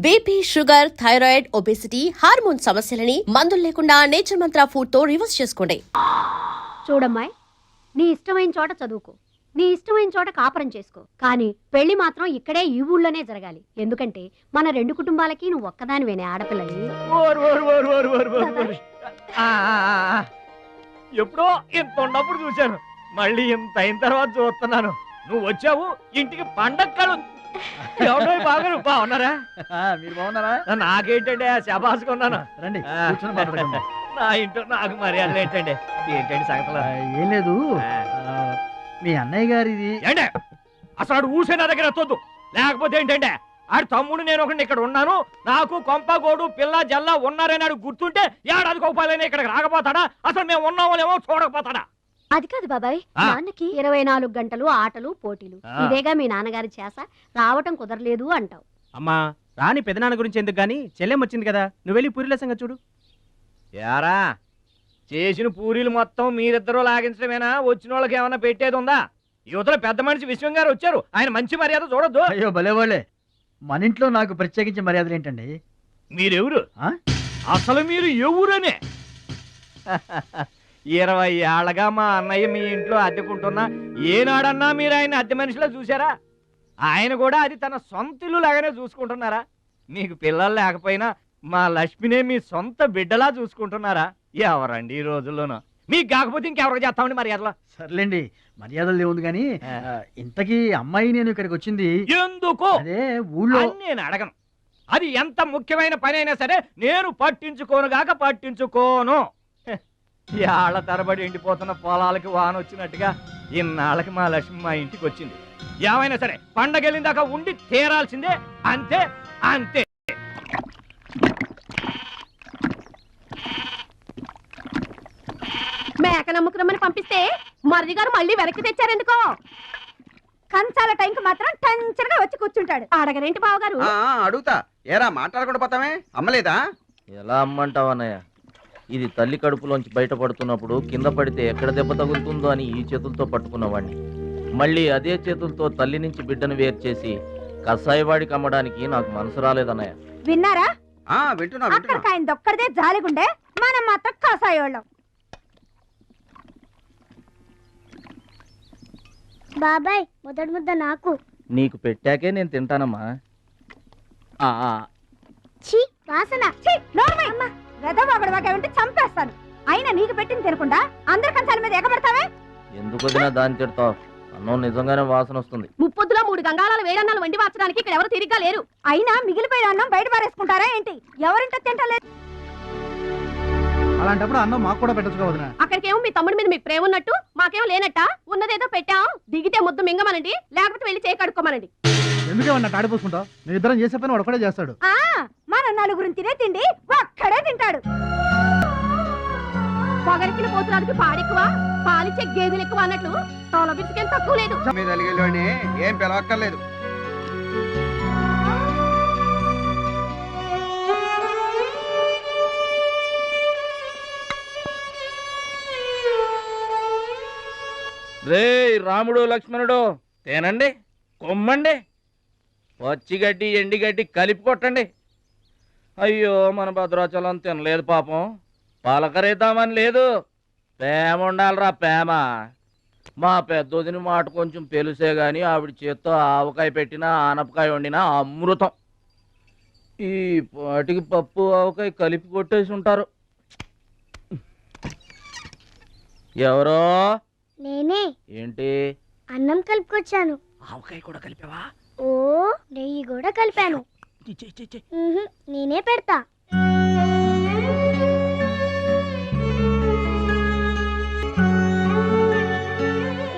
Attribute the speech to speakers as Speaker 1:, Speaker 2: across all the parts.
Speaker 1: BP, sugar, thyroid, obesity, hormone సమస్యలని మందులు లేకుండా నేచర్ మంత్ర ఫుడ్ తో రివర్స్ చేసుకోండి.
Speaker 2: చూడమ్మాయి, నీ ఇష్టమైన చోట చదువుకో, నీ ఇష్టమైన చోట కాపురం చేసుకో, కానీ పెళ్లి మాత్రం ఇక్కడే ఈ ఊళ్ళోనే జరగాలి. ఎందుకంటే మన రెండు కుటుంబాలకి నువ్వు ఒక్కదానివేనే ఆడపిల్లని.
Speaker 3: ఎప్పుడో ఇంత ఉన్నప్పుడు చూశాను, మళ్ళీ ఇంత అయిన తర్వాత చూస్తున్నాను. నువ్వు వచ్చావు ఇంటికి పండగ ఎవడో బాగా బాగున్నారా?
Speaker 4: మీరు బాగున్నారా?
Speaker 3: నాకేంటండి శబాసుకున్నాను.
Speaker 4: రండి
Speaker 3: నా ఇంట్లో నాకు మర్యాదలు ఏంటండి? ఏంటండి సంగతులు?
Speaker 4: ఏం లేదు, మీ అన్నయ్య గారిది.
Speaker 3: ఏంటే అసలు ఆడు ఊసే నా దగ్గర వద్దు, లేకపోతే ఏంటంటే ఆడు తమ్ముడు నేను ఒకటి ఇక్కడ ఉన్నాను, నాకు కొంపగోడు పిల్ల జల్ల ఉన్నారని ఆడు గుర్తుంటే ఏడాది కోపాలని ఇక్కడికి రాకపోతాడా? అసలు మేము ఉన్నామోలేమో చూడకపోతాడా?
Speaker 2: అది కాదు బాబాయ్, నాన్నకి 24 గంటలు ఆటలు పోటీలు, ఇదేగా మీ నాన్నగారి చేస, రావటం కుదరలేదు అంటావు.
Speaker 5: అమ్మా రాని పెదనాన్న గురించి ఎందుకు గాని, చెల్లెం వచ్చింది కదా, నువ్వు వెళ్ళి పూరిల సంగతి చూడు.
Speaker 3: యారా చేసిన పూరీలు మొత్తం మీరిద్దరూ లాగించడమేనా? వచ్చిన వాళ్ళకి ఏమైనా పెట్టేది ఉందా? యువతలో పెద్ద మనిషి విశ్వం గారు వచ్చారు, ఆయన మంచి మర్యాద చూడొద్దు.
Speaker 4: అయ్యో భలేవాళ్ళే, మన ఇంట్లో నాకు ప్రత్యేకించి మర్యాదలు ఏంటండి?
Speaker 3: మీరెవరు అసలు? మీరు ఎవరనే 20 ఏళ్ళగా మా అన్నయ్య మీ ఇంట్లో అద్దెకుంటున్నా ఏనాడన్నా మీరు ఆయన అద్దె మనిషిలో చూసారా? ఆయన కూడా అది తన సొంత ఇల్లు లాగానే చూసుకుంటున్నారా? మీకు పిల్లలు లేకపోయినా మా లక్ష్మినే మీ సొంత బిడ్డలా చూసుకుంటున్నారా? ఎవరండి ఈ రోజుల్లోనూ? మీకు కాకపోతే ఇంకెవరికి చేస్తామండి మర్యాదలో?
Speaker 4: సర్లేండి, మర్యాదలు ఏముంది కానీ ఇంతకీ అమ్మాయి నేను ఇక్కడికి వచ్చింది
Speaker 3: ఎందుకు?
Speaker 4: అదే ఊళ్ళో.
Speaker 3: నేను అడగను, అది ఎంత ముఖ్యమైన పని అయినా సరే నేను పట్టించుకోనుగాక పట్టించుకోను. ఏళ్ల తరబడి ఎండిపోతున్న పొలాలకి వాన వచ్చినట్టుగా ఇన్నాళ్ళకి మా లక్ష్మి మా ఇంటికి వచ్చింది. ఏమైనా సరే పండగ వెళ్ళిందాకా ఉండి తీరాల్సిందే, అంతే అంతే.
Speaker 2: మేక నమ్ముకురమ్మని పంపిస్తే మరిది గారు మళ్ళీ వెనక్కి తెచ్చారెందుకో? కంచాల టైంకి మాత్రం టెన్షన్గా వచ్చి కూర్చుంటాడు. అడగరేంటి బావగారు?
Speaker 6: అడుగుతా, ఏరా మాట్లాడకుండా పోతామే? అమ్మలేదా?
Speaker 7: ఎలా అమ్మంటావు అన్నయ్య? ఇది తల్లి కడుపులోంచి బయటపడుతున్నప్పుడు కింద పడితే ఎక్కడ దెబ్బ తగులుతుందో అని ఈ చేతులతో పట్టుకున్నవాడిని, మళ్ళీ అదే చేతులతో తల్లి నుంచి బిడ్డను వేరు చేసి కసాయివాడికి అమ్మడానికి నాకు మనసు రాలేదన్నయ్య.
Speaker 2: విన్నారా?
Speaker 6: వింటున్నా.
Speaker 2: అక్కడికి ఆయన దొక్కడిదే జాలిగుండే, మనం మాత్రం కసాయోళ్ళం.
Speaker 8: బాబాయ్ మొదటి ముద్ద నాకు.
Speaker 7: నీకు పెట్టాకే నేను తింటానమ్మా.
Speaker 8: ఛీ వాసన.
Speaker 2: వెదవాగడవాకేమంటే చంపేస్తాను. అయినా నీకు పెట్టింది తినకుండా అందరి కంచాల మీద ఎగబడతావే?
Speaker 7: ఎందుకు వదినా దాన్ని తిడతావు? అన్నం నిజంగానే వాసన వస్తుంది.
Speaker 2: ముప్పొద్దులో 3 గంగాళాల వేడన్నాలు వండి మార్చడానికి ఇక్కడ ఎవరు తిరిగ్గా లేరు. అయినా మిగిలిపోయిన అన్నం బయట పారేసుకుంటారా ఏంటి? ఎవరింటో తింటలేదు.
Speaker 4: అలాంటప్పుడు అన్నం మాకు కూడా పెట్టచ్చుకోవద్దునా?
Speaker 2: అక్కడికేమో మీ తమ్ముడి మీద మీకు ప్రేమ ఉన్నట్టు, మాకేమో లేనట్ట. ఉన్నదేదో పెట్టాం, దిగితే ముద్దు మింగమనండి, లేకపోతే వెళ్ళి చేయి కడుక్కోమనండి.
Speaker 4: ఎందుకేమన్నా తాడిపోసుకుంటావు? నేను ఇద్దరం చేసే పని వాడు ఒకటే చేస్తాడు.
Speaker 2: మన నలుగురిని తినే తిండి ఒక్కడే తింటాడు. పొగరికిన పోతురాదికి పాడెక్కువ, పాలిచ్చే గేదెలు ఎక్కువ అన్నట్లు తోల బిస్కెట్ తక్కువ లేదు.
Speaker 6: ఏం పిలవక్కర్లేదు.
Speaker 7: రే రాముడు లక్ష్మణుడు, తేనండి, కొమ్మండి, పచ్చిగడ్డి ఎండిగడ్డి కలిపి కొట్టండి. అయ్యో మన భద్రాచలం తినలేదు పాపం, పలకరేద్దామని లేదు. ప్రేమ ఉండాలిరా ప్రేమ. మా పెద్దోదిని మాట కొంచెం పెలుసే గాని ఆవిడ చేత్తో ఆవకాయ పెట్టినా ఆనపకాయ వండినా అమృతం. ఈ పాటికి పప్పు ఆవకాయ కలిపి కొట్టేసి ఉంటారు. ఎవరో?
Speaker 8: నేనే.
Speaker 7: ఏంటి?
Speaker 8: అన్నం కలుపుకొచ్చాను.
Speaker 7: ఆవకాయ కూడా కలిపావా?
Speaker 8: ఓ నెయ్యి కూడా కలిపాను. నేనే పెడతా.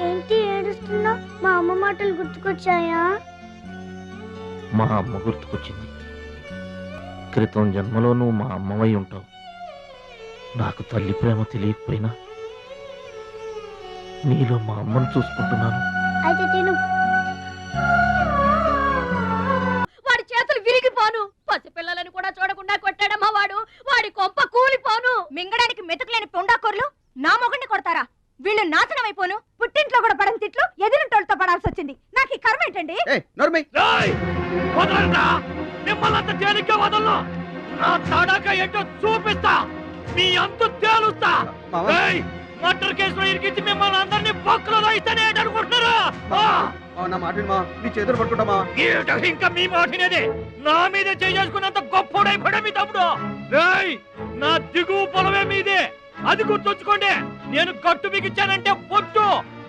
Speaker 8: ఏంటి ఏడుస్తున్నావు? మా అమ్మ మాటలు గుర్తుకొచ్చాయా?
Speaker 7: మా అమ్మ గుర్తుకొచ్చింది. క్రితం జన్మలో నువ్వు మా అమ్మవై ఉంటావు. నాకు తల్లి ప్రేమ తెలియకపోయినా నీలో మా అమ్మను చూసుకుంటున్నాను.
Speaker 8: అయితే తిను.
Speaker 2: వాడి చేతులు విరిగిపోను. పసిపిల్లలను కూడా చూడకుండా కొట్టాడమ్మా వాడు. వాడి కొంప కూలిపోను. మింగడానికి మెతుకులేని పొండాకొర్లు నా మొగుడిని కొడతారా? వీళ్ళు నాశనం అయిపోను. పుట్టింట్లో కూడా పడని తిట్లు ఎదురింటోళ్ళతో పడాల్సి వచ్చింది. నాకు ఈ కర్మ ఏంటండి?
Speaker 3: మిమ్మల్ని తేలిగ్గా వదలను. నా తడాక ఏంటో చూపిస్తా, మీ అంతు తేలుస్తా.
Speaker 6: మామ.
Speaker 3: ఏయ్, మర్డర్ కేసులో ఇరికించి మిమ్మల్ని అందరినీ బొక్కలో ఇస్తానే అనుకుంటున్నారా?
Speaker 6: నా మాట విను మామ, నీ చేతులు పట్టుకుంటామా?
Speaker 3: ఇంకా మీ మాటినేది నా మీద చేసుకున్నంత గొప్పోడైపోయా మీ తమ్ముడు. ఏయ్, నా దిగువ పొలమే మీదే, అది గుర్తుంచుకోండి. నేను కట్టు బిగించానంటే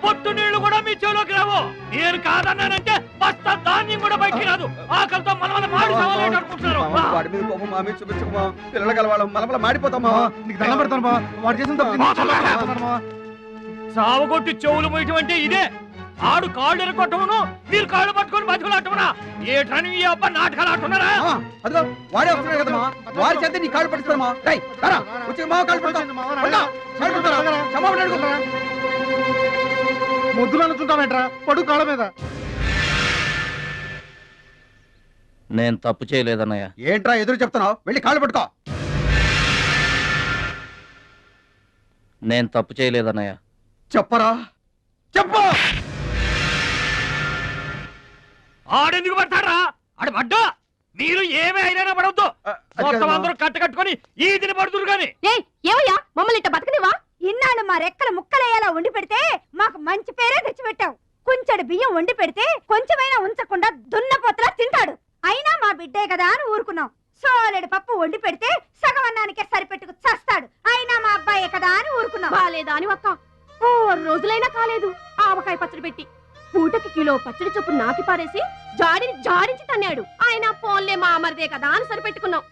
Speaker 3: పొట్టు నీళ్లు కూడా మీ చెవులోకి రావు. నేను కాదన్నానంటే బస్తా ధాన్యం కూడా బయటికి రాదు. ఆకలితో మనమల మాడి చావాలని అనుకుంటున్నారు.
Speaker 6: వాడి మీద కోపం మా మీద చూపించకు మామ. పిల్లలు కలవాళ్ళం మలమల మాడిపోతాం మామ.
Speaker 4: నీకు దండం పెడతాను బా, వాడు చేసిన తప్పు
Speaker 3: చావగొట్టి చెవులు మొయటం అంటే ఇదే. ఆడు కాళ్ళు ఎరగొట్టమును, మీరు కాళ్ళు పట్టుకొని బతుకులాటమునా? ఏటని ఈ అబ్బా నాటకాలు ఆడుతున్నారా?
Speaker 6: మామ, అదిగో వాడే వస్తున్నాడు కదా మామ. వాడి చేత నీ కాళ్ళు పట్టుతాను మామ. రేయ్, రారా, వచ్చి మామ కాళ్ళు పడతాం.
Speaker 4: మొద్దులు అనుకుంటామేట్రా, పడు కాళ్ళ మీద.
Speaker 7: నేను తప్పు చేయలేదన్నయ్య.
Speaker 6: ఏంట్రా ఎదురు చెప్తున్నావు? వెళ్ళి కాళ్ళు పట్టుకో.
Speaker 7: నేను తప్పు చేయలేదన్నయ్య.
Speaker 6: చెప్పరా, చెప్పు.
Speaker 3: ఆడెందుకు పడతారా? ఆడు పడ్డా మీరు ఏమీ అయినా పడవద్దు. మొత్తం అందరూ కట్టుకొని ఈదిని పడుతురు గాని.
Speaker 2: ఏయ్, ఏమయ్యా మమ్మల్ని ఇట్ట బతకనివా? ఇన్నాళ్ళు మా రెక్కల ముక్కలయ్యేలా వండి పెడితే మాకు మంచి పేరే తెచ్చిపెట్టావు. కొంచెడు బియ్యం వండి పెడితే కొంచెమైనా ఉంచకుండా దున్నపోతలా తింటాడు. అయినా మా బిడ్డే కదా అని ఊరుకున్నాం. సోలెడు పప్పు వండి పెడితే సగం అన్నానికే సరిపెట్టుకు చస్తాడు. అయినా మా అబ్బాయే కదా అని ఊరుకున్నాం. బాలేదా అని ఒక్క 4 రోజులైనా కాలేదు ఆవకాయ పచ్చడి పెట్టి పూటకి కిలో పచ్చడి చొప్పు నాకి పారేసి జాడించి తన్నాడు. ఆయన పోన్లే మా అమర్దే కదా అని సరిపెట్టుకున్నాం.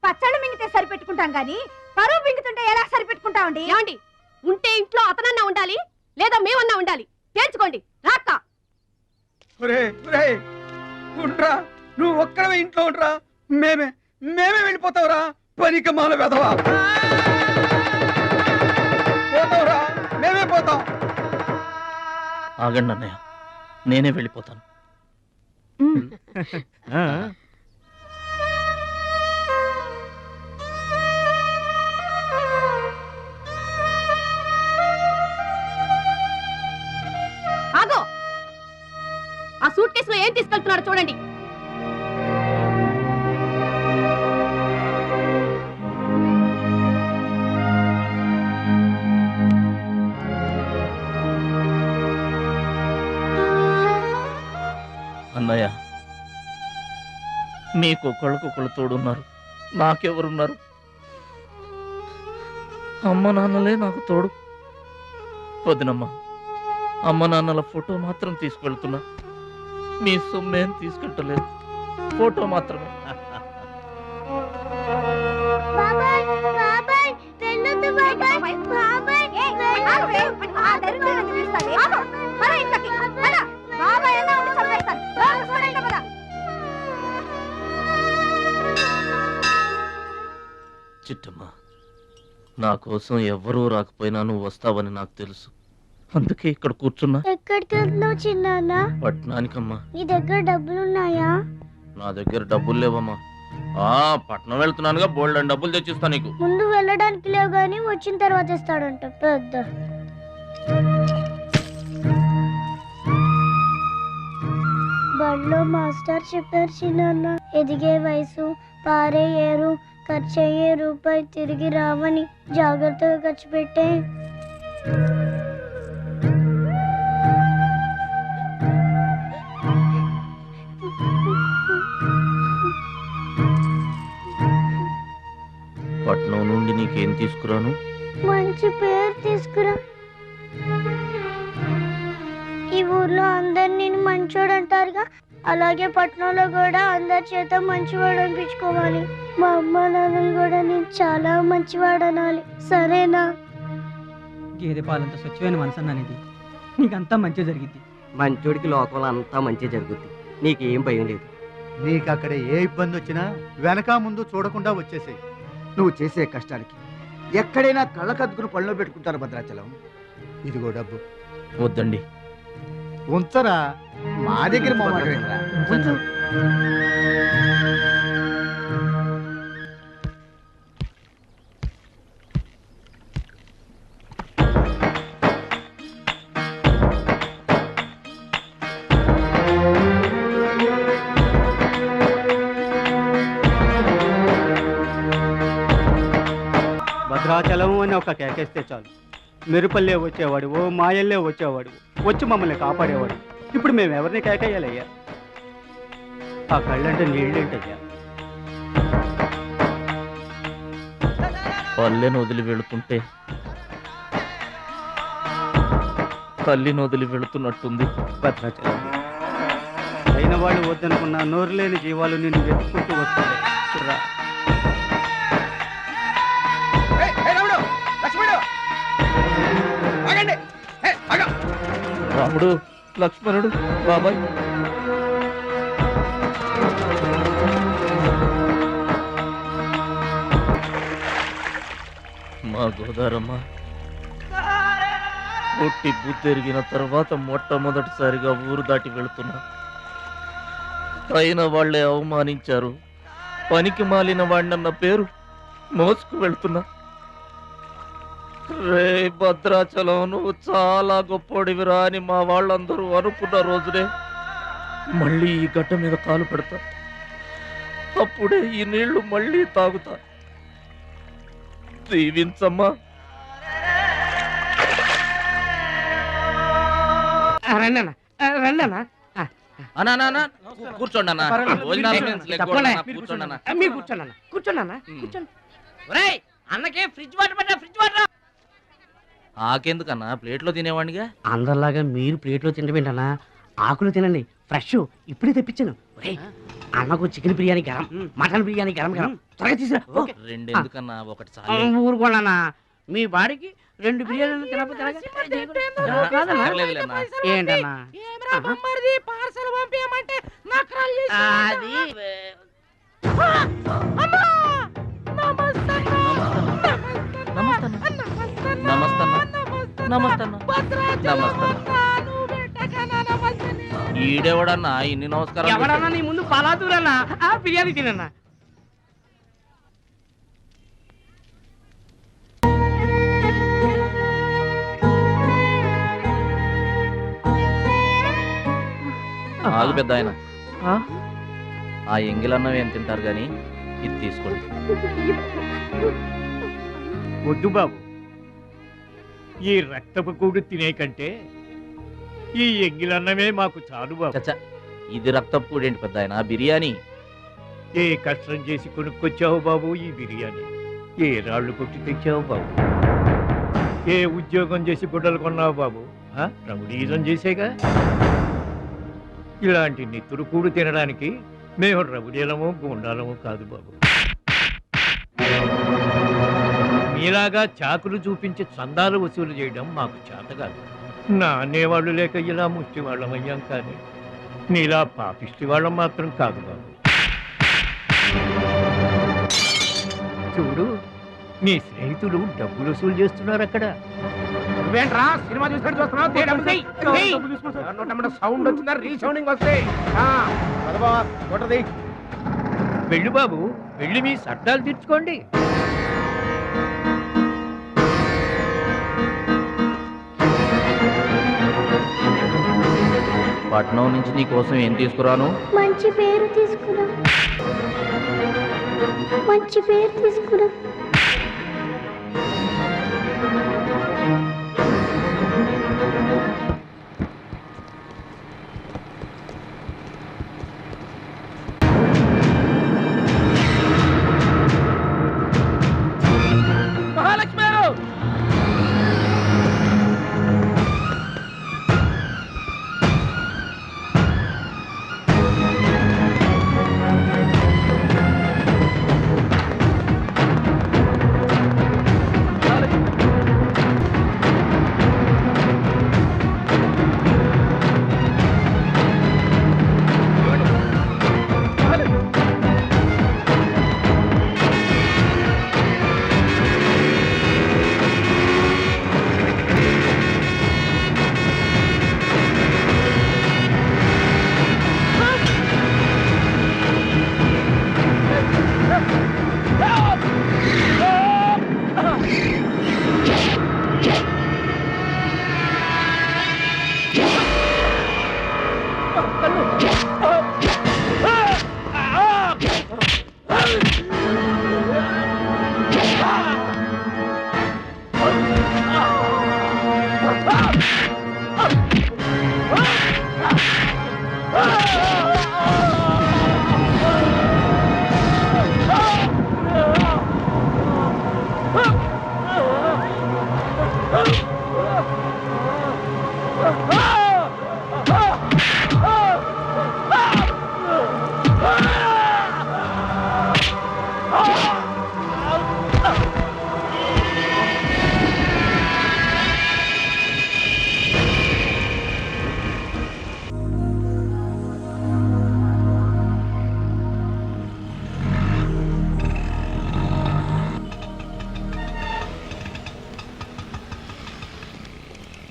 Speaker 2: పచ్చళ్ళు మింగితే సరిపెట్టుకుంటాం గాని పరువు మింగుతుంటే ఎలా సరిపెట్టుకుంటామండి? ఏమండి, ఉంటే ఇంట్లో అతనన్నా ఉండాలి, లేదా మేమన్నా ఉండాలి. తేల్చుకోండి. రాక్క
Speaker 6: ఉండ్రా, నువ్వు ఒక్కడవే ఇంట్లో ఉండ్రా. మేమే వెళ్ళిపోతావురా. పనికి మాల వెదవా పోతావురా, మేమే పోతాం.
Speaker 7: ఆగండి అన్నయ్య, నేనే వెళ్ళిపోతాను.
Speaker 2: ఆగో, ఆ సూట్ కేసులో ఏం తీసుకెళ్తున్నారో చూడండి.
Speaker 7: అన్నయ్య, మీకు ఒకళ్ళకొకళ్ళు తోడున్నారు, నాకెవరున్నారు? అమ్మ నాన్నలే నాకు తోడు. వదినమ్మా, అమ్మ నాన్నల ఫోటో మాత్రం తీసుకెళ్తున్నా, మీ సొమ్మేం తీసుకెళ్ళలేదు, ఫోటో మాత్రమే.
Speaker 8: బాబాయ్ బాబాయ్ వెళ్ళొద్దు బాబాయ్ బాబాయ్
Speaker 7: చిట్టమ్మ, నా కోసం ఎవ్వరూ రాకపోయినా నువ్వు వస్తావని నాకు తెలుసు, అందుకే ఇక్కడ కూర్చున్నా.
Speaker 8: ఎక్కడికి వెళ్తున్నావు చిన్నాన్న?
Speaker 7: పట్నానికమ్మా.
Speaker 8: నీ దగ్గర డబ్బులున్నాయా?
Speaker 7: నా దగ్గర డబ్బులు లేవమ్మా. పట్నం వెళ్తున్నానుగా, బోల్డ్ అని డబ్బులు తెచ్చిస్తా నీకు.
Speaker 8: ముందు వెళ్ళడానికి లేవు గానీ వచ్చిన తర్వాత ఇస్తాడంట పెద్ద. బడిలో మాస్టర్ చెప్పారు చిన్నాన్న, ఎదిగే వయసు, పారే ఏరు, ఖర్చయ్యే రూపాయి తిరిగి రావని. జాగ్రత్తగా ఖర్చు పెట్టే.
Speaker 7: పట్నం నుండి నీకేం తీసుకురాను?
Speaker 8: మంచి పేరు తీసుకురా. ఈ ఊర్లో అందరు నేను మంచోడు అంటారుగా, అలాగే పట్నంలో కూడా అందరి చేత మంచివాడు అనిపించుకోవాలి. మా అమ్మ నాన్నలు కూడా నేను చాలా మంచివాడు అనాలి. సరేనా?
Speaker 9: గేదె పాలంత స్వచ్ఛమైన మనసు అన్నది, నీకంతా మంచి జరిగింది.
Speaker 10: మంచోడికి లోకంలో అంతా మంచి జరుగుద్ది, నీకేం భయం లేదు.
Speaker 4: నీకు అక్కడ ఏ ఇబ్బంది వచ్చినా వెనక ముందు చూడకుండా వచ్చేసేయ్.
Speaker 6: నువ్వు చేసే కష్టానికి ఎక్కడైనా కళ్ళకద్దుకుని పళ్ళలో పెట్టుకుంటారు భద్రాచలం.
Speaker 4: ఇదిగో డబ్బు.
Speaker 7: వద్దండి.
Speaker 4: ఉంచరా,
Speaker 6: మా దగ్గర మొహమాటమేంట్రా?
Speaker 4: ఉంచు.
Speaker 11: భద్రాచలం అని ఒక కేకేస్తే చాలు మెరుపల్లే వచ్చేవాడు ఓ మాయల్లే వచ్చేవాడు వచ్చి మమ్మల్ని కాపాడేవాడు. ఇప్పుడు మేము ఎవరిని కేకేయాలయ్యా? ఆ కళ్ళంటే నీళ్ళేంటయ్యా?
Speaker 7: పల్లెను వదిలి వెళుతుంటే తల్లిని వదిలి వెళుతున్నట్టుంది.
Speaker 11: భద్రాచలం అయిన వాళ్ళు వద్దనుకున్న నోరు లేని జీవాలు నిన్ను వెతుక్కుంటూ వస్తాయి. రా.
Speaker 7: రాముడు, లక్ష్మణుడు, బాబాయ్. మా గోదారమ్మ పుట్టి బుద్ధెరిగిన తర్వాత మొట్టమొదటిసారిగా ఊరు దాటి వెళుతున్నా. అయిన వాళ్లే అవమానించారు. పనికి మాలిన వాడినన్న పేరు మోసుకు వెళ్తున్నా. రే భద్రాచలం, నువ్వు చాలా గొప్పోడివిరా అని మా వాళ్ళందరూ అనుకున్న రోజునే మళ్ళీ ఈ గడ్డ మీద కాలు పెడతా. అప్పుడే ఈ నీళ్లు మళ్ళీ తాగుతా. దీవించమ్మా. కూర్చోండి అన్న.
Speaker 10: అన్నకే ఫ్రిడ్జ్ వాటర్ పడ్డా, ఫ్రిడ్జ్ వాటర్.
Speaker 7: ఆకెందుకన్నా, ప్లేట్లో తినేవాడిగా.
Speaker 10: అందరిలాగా మీరు ప్లేట్లో తినబెట్టనా? ఆకులు తినండి, ఫ్రెష్ ఇప్పుడే తెప్పించాను. అన్నకు చికెన్ బిర్యానీ గరం, మటన్ బిర్యానీ గరం గరం. త్వరగా తీసుకురా.
Speaker 7: రెండు ఎందుకన్నా, ఒకటి చాలు.
Speaker 10: ఊరుకోండి, మీ బాడీకి 2 బిర్యానీలు తినకపోతే ఏంటన్నా? అది
Speaker 7: ఈడెవడన్నా ఇన్ని నమస్కారం?
Speaker 10: ఎవడన్నా నీ ముందు పలాదూరన్నా బిర్యానీ తినన్నా.
Speaker 7: ఆగు పెద్ద ఆయన, ఆ ఎంగిలన్నం ఏం తింటారు గాని ఇది తీసుకోండి.
Speaker 3: వద్దు బాబు, ఈ రక్తపు కూడు తినే కంటే ఈ ఎంగిలన్నమే మాకు చాలు బాబు.
Speaker 7: చచ్చా, ఇది రక్తపు కూడేంటి పెద్ద ఆయన? బిర్యానీ.
Speaker 3: ఏ కష్టం చేసి కొనుక్కొచ్చావు బాబు ఈ బిర్యానీ? ఏ రాళ్ళు కొట్టి తెచ్చావు బాబు? ఏ ఉద్యోగం చేసి గుడ్డలు కొన్నావు బాబు? రౌడీజం చేసేగా. ఇలాంటి నెత్తురు కూడు తినడానికి మేము రౌడీలము గూండాలము కాదు బాబు. మీలాగా చాకులు చూపించి చందాలు వసూలు చేయడం మాకు చేత కాదు. నా అనేవాళ్ళు లేక ఇలా ముష్టి వాళ్ళం అయ్యాం, కానీ నీలా పాపిష్టి వాళ్ళం మాత్రం కాదు బాబు. చూడు, నీ స్నేహితులు డబ్బులు వసూలు చేస్తున్నారు అక్కడ.
Speaker 6: సినిమా సౌండ్ వచ్చిందా? రీసౌండింగ్ వస్తే
Speaker 3: వెళ్ళు బాబు, వెళ్ళి మీ సర్దాలు తీర్చుకోండి.
Speaker 7: పట్నం నుంచి నీ కోసం ఏం తీసుకురాను?
Speaker 8: మంచి పేరు తీసుకురా, మంచి పేరు తీసుకురా.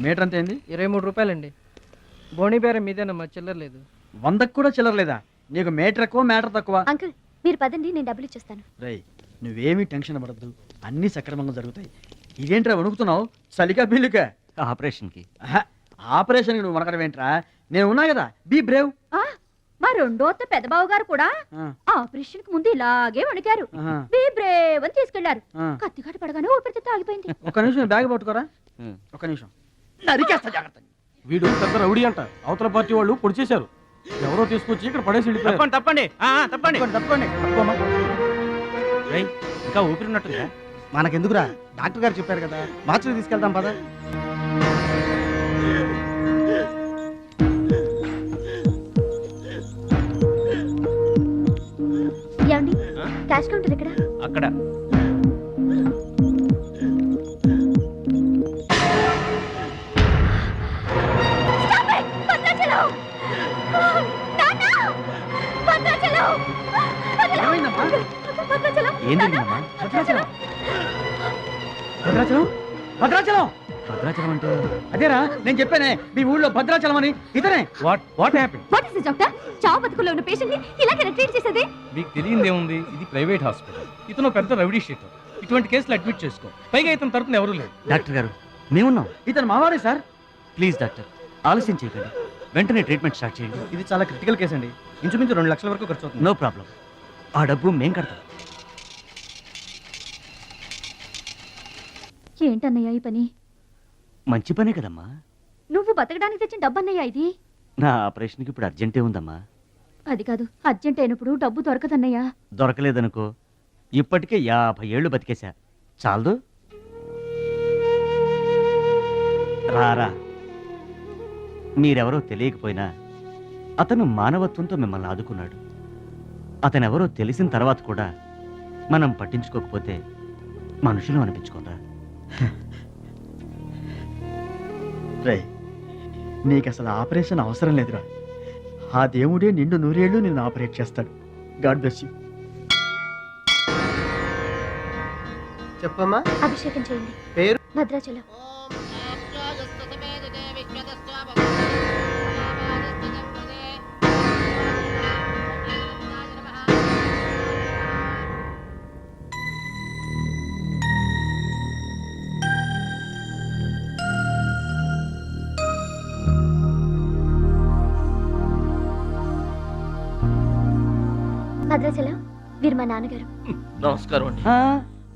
Speaker 4: మీటర్ అంత ఏంది?
Speaker 12: 23 రూపాయలండి. బోణి బేరం మీదేనమ్మా, చిల్లర లేదు.
Speaker 4: 100కు కూడా చిల్లరలేదా? నీకు మీటర్ ఎక్కువ మ్యాటర్ తక్కువ.
Speaker 2: అంకుల్ మీరు పదండి, నేను డబ్బులు ఇచ్చేస్తాను.
Speaker 4: రేయ్ నువ్వేమీ టెన్షన్ పడద్దు, అన్నీ సక్రమంగా జరుగుతాయి. ఇదేంట్రా వణుకుతున్నావు? చలికా బిల్లుకా?
Speaker 11: ఆపరేషన్కి.
Speaker 4: ఆపరేషన్కి నువ్వు వనకడం ఏంట్రా? నేను ఉన్నా కదా, బీ బ్రేవ్.
Speaker 2: మా రెండో అత్త పెద్దబావు గారు కూడా ఆపరేషన్ కి ముందు ఇలాగే వణికారు. బీ బ్రేవ్ అని తీసుకెళ్లారు. కత్తికాట పడగానే ఊపిరితిత్తు ఆగిపోయింది.
Speaker 4: ఒక్క నిమిషం బ్యాగ్ పట్టుకోరా. ఒక్క నిమిషం. నరికేస్తా జాగ్రత్త.
Speaker 5: వీడు పెద్ద రౌడీ అంట. అవతల పార్టీ వాళ్ళు పొడి చేశారు. ఎవరో తీసుకొచ్చి ఇక్కడ పడేసి వెళ్ళిపోయారు. తప్పండి తప్పండి. ఇంకా ఊపిరి ఉన్నట్టుందా?
Speaker 11: మనకెందుకురా, డాక్టర్ గారు చెప్పారు కదా, మార్చికి తీసుకెళ్తాం పద.
Speaker 2: ఏమండి క్యాష్ కౌంటర్ ఎక్కడ?
Speaker 5: అక్కడ.
Speaker 11: ఏం జరిగిందమ్మా?
Speaker 4: భద్రాచలం భద్రాచలం
Speaker 11: భద్రాచలం అంటే
Speaker 4: అదేరా నేను చెప్పానే, మీ ఊళ్ళో భద్రాచలం అని. ఇతనే.
Speaker 5: What happen?
Speaker 2: What is doctor? చావు బతుకుల్లో ఉన్న పేషెంట్ ని ఇలాగే ట్రీట్ చేసేది?
Speaker 5: మీకు తెలియదేముంది, ఇది ప్రైవేట్ హాస్పిటల్. ఇతను పెద్ద రౌడీ షీటర్. ఇటువంటి కేసులు అడ్మిట్ చేసుకో. పైగా ఇతను తరపున ఎవరూ లేదు.
Speaker 11: డాక్టర్ గారు మేమున్నాం.
Speaker 4: ఇతను మావాడే సార్.
Speaker 11: ప్లీజ్ డాక్టర్, ఆలస్యం చేయకండి, వెంటనే ట్రీట్మెంట్ స్టార్ట్ చేయండి.
Speaker 4: ఇది చాలా క్రిటికల్ కేసు అండి. ఇంచుమించు 2 లక్షల వరకు ఖర్చు అవుతుంది.
Speaker 11: నో ప్రాబ్లం, ఆ డబ్బు మేం కడతాం.
Speaker 2: ఏంటన్నయ్య ఈ పని?
Speaker 11: మంచి పనే కదమ్మా.
Speaker 2: నువ్వు బతకడానికి తెచ్చిన డబ్బన్నయ్య ఇది.
Speaker 11: నా ఆపరేషన్కి ఇప్పుడు అర్జెంటే ఉందమ్మా.
Speaker 2: అది కాదు, అర్జెంట్ అయినప్పుడు డబ్బు దొరకదన్నయ్య.
Speaker 11: దొరకలేదనుకో, ఇప్పటికే 50 ఏళ్ళు బతికేశా, చాలదు. రారా, మీరెవరో తెలియకపోయినా అతను మానవత్వంతో మిమ్మల్ని ఆదుకున్నాడు. అతనెవరో తెలిసిన తర్వాత కూడా మనం పట్టించుకోకపోతే మనుషులు అనిపించుకోరా.
Speaker 4: రే నీకు అసలు ఆపరేషన్ అవసరం లేదురా. ఆ దేవుడే నిండు 100 ఏళ్ళు నిన్ను ఆపరేట్ చేస్తాడు. God bless you.
Speaker 12: చెప్పమ్మా.
Speaker 2: అభిషేకం చేయండి.
Speaker 12: పేరు?
Speaker 2: భద్రాచలం. భద్రాచలం వీరు మా నాన్నగారు.
Speaker 7: నమస్కారం అండి.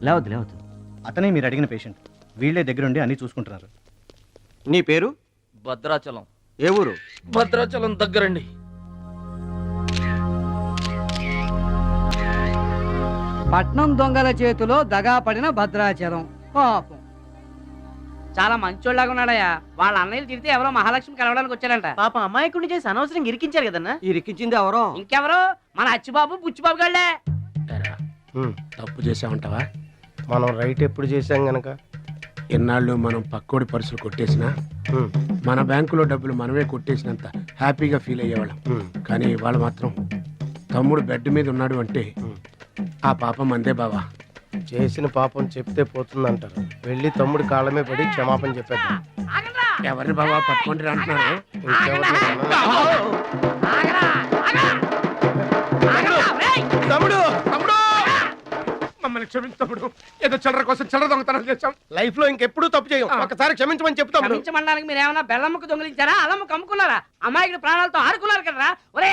Speaker 11: లేవద్దు.
Speaker 5: అతనే మీరు అడిగిన పేషెంట్. వీళ్ళే దగ్గరుండి అన్ని చూసుకుంటున్నారు. నీ పేరు?
Speaker 7: భద్రాచలం.
Speaker 5: ఏ ఊరు?
Speaker 7: భద్రాచలం దగ్గరండి.
Speaker 9: పట్నం దొంగల చేతిలో దగా పడిన భద్రాచలం. పాపం
Speaker 10: చాలా మంచోళ్ళగా ఉన్నాడయ్యా. వాళ్ళ అన్నయ్యలు తిరిగితే ఎవరో మహాలక్ష్మి కలవడానికి వచ్చారంట.
Speaker 12: పాపం అమాయకుడిని చేసి అనవసరంగా ఇరికించారు కదన్నా.
Speaker 11: ఇరికించింది ఎవరో?
Speaker 10: ఇంకెవరు, మన అచ్చిబాబు బుచ్చిబాబు గాళ్ళే.
Speaker 13: తప్పు చేసామంటావా? మనం రైట్ ఎప్పుడు చేసాం గనక ఎన్నాళ్ళు మనం పక్కోడి పర్సులు కొట్టేసినా మన బ్యాంకులో డబ్బులు మనమే కొట్టేసినంత హ్యాపీగా ఫీల్ అయ్యేవాళ్ళం. కానీ వాళ్ళు మాత్రం తమ్ముడు బెడ్ మీద ఉన్నాడు అంటే ఆ పాపం అందే బావా. చేసిన పాపం చెప్తే పోతుందంటారు. వెళ్ళి తమ్ముడి కాళ్ళమే పడి క్షమాపణ చెప్పేద్దాం. ఎవరిని బావా పట్టుకుంటే అంటున్నారు? తమ్ముడు తమ్ముడు మమ్మల్ని క్షమించు తమ్ముడు. ఏదో చిల్లర కోసం చిల్లర దొంగతనం చేశాం. లైఫ్ లో ఇంకెప్పుడు తప్పు చేయం. ఒకసారి క్షమించమని చెప్తాం.
Speaker 10: క్షమించమనడానికి మీరు ఏమన్నా బెల్లమ్మకు దొంగిలించారా, అల్లమ్మకు అమ్ముకున్నారా? అమ్మాయికి ప్రాణాలతో ఆడుకున్నారు కదరా. ఒరే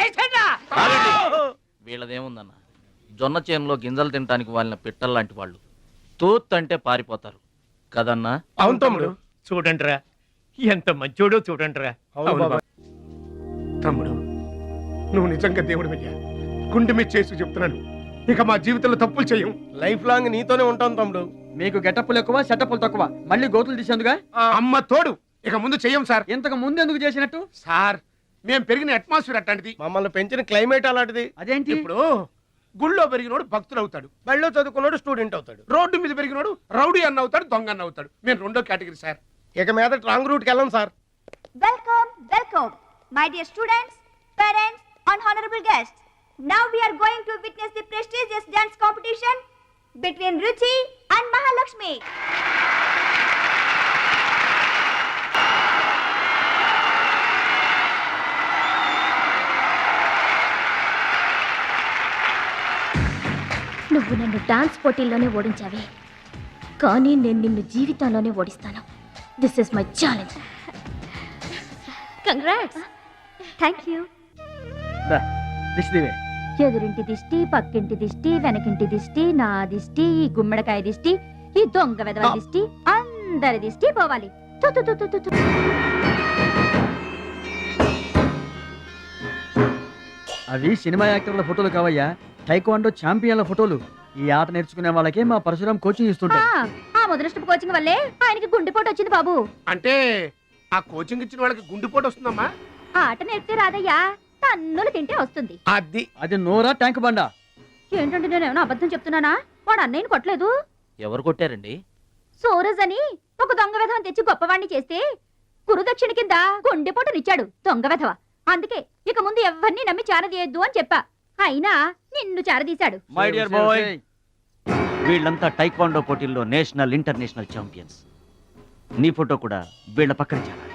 Speaker 7: వీళ్ళదేముందన్న, జొన్న చేనులో గింజలు తినడానికి వాళ్ళ పిట్టల్లాంటి వాళ్ళు. తూత్ అంటే పారిపోతారు కదన్నా.
Speaker 13: అవును తమ్ముడు.
Speaker 3: చూడండిరా ఎంత మంచోడో చూడండిరా.
Speaker 13: తమ్ముడు నువ్వు నిజంగా దేవుడు అయ్యా. గుండె మీద చేసి చెప్తున్నాను, ఇక మా జీవితంలో తప్పులు చేయం. లైఫ్ లాంగ్ నీతోనే ఉంటాం తమ్ముడు.
Speaker 4: మీకు గెటప్పులు ఎక్కువ, సెటప్పులు తక్కువ. మళ్ళీ గోతులు తీసేందుగా
Speaker 13: అమ్మ తోడు. ఇక ముందు చెయ్యం సార్.
Speaker 4: ఇంతకు ముందు ఎందుకు చేసినట్టు?
Speaker 13: సార్ మేము పెరిగిన అట్మాస్ఫియర్ అట్లాంటిది, మమ్మల్ని పెంచిన క్లైమేట్ అలాంటిది.
Speaker 4: అదేంటి?
Speaker 13: ఇప్పుడు గుళ్ళో పెరిగినోడు భక్తుడు అవుతాడు, బళ్ళో చదువుకున్నాడు స్టూడెంట్ అవుతాడు, రోడ్డు మీద పెరిగినోడు రౌడీ అన్న అవుతాడు, దొంగ అన్న అవుతాడు. మేము రెండో కేటగిరీ సార్. ఇక మీద రాంగ్ రూట్కి వెళ్ళాం sir.
Speaker 2: Welcome welcome my dear students, parents and honorable guests. Now we are going to witness the prestigious dance competition between Ruchi and Mahalakshmi. నువ్వు నన్ను డాన్స్ పోటీల్లోనే ఓడించావే, కానీ నేను నిన్ను జీవితంలోనే ఓడిస్తాను. This is my challenge. Congrats. Thank you.
Speaker 4: దిష్టివే
Speaker 2: ఎదురింటి దిష్టి, పక్కింటి దిష్టి, వెనకింటి దిష్టి, నా దిష్టి, ఈ గుమ్మడికాయ దిష్టి, ఈ దొంగ వెధవ దిష్టి, అందరి దిష్టి పోవాలి. తు తు తు తు తు తు.
Speaker 4: అవి సినిమా యాక్టర్ల ఫోటోలు కావయ్యా, టైక్వాండో ఛాంపియన్ల ఫోటోలు. ఈ ఆట నేర్చుకునే వాళ్ళకే మా పరశురాం కోచింగ్ ఇస్తుంటారు.
Speaker 2: ఆ మొదలష్టపు కోచింగ్ వల్లే ఆయనకి గుండెపోటు వచ్చింది బాబు.
Speaker 13: అంటే ఆ కోచింగ్ ఇచ్చిన వాళ్ళకి గుండెపోటు వస్తుందమ్మా?
Speaker 2: ఆ ఆట నేర్పితే రాదయ్యా, తన్నులు తింటే వస్తుంది.
Speaker 13: అది
Speaker 4: నోరా ట్యాంక్ బండా?
Speaker 2: ఏంటంటే నేను ఏమైనా అబద్ధం చెప్తున్నానా? వాడు అన్నయ్యని కొట్టలేదు.
Speaker 7: ఎవరు కొట్టారండి?
Speaker 2: సూరజ్ అని ఒక దొంగ వెధవని తెచ్చి గొప్పవాణ్ణి చేస్తే గురుదక్షిణ కింద గుండెపోటునిచ్చాడు దొంగ వెధవ. అందుకే ఇక ముందు ఎవరిని నమ్మి చారదీయద్దు అని చెప్పా. అయినా నిన్ను చారదీశాడు.
Speaker 14: మై డియర్ బాయ్, వీళ్ళంతా టైక్వాండో పోటీల్లో నేషనల్ ఇంటర్నేషనల్ ఛాంపియన్స్. నీ ఫోటో కూడా వీళ్ళ పక్కన చేరాలి.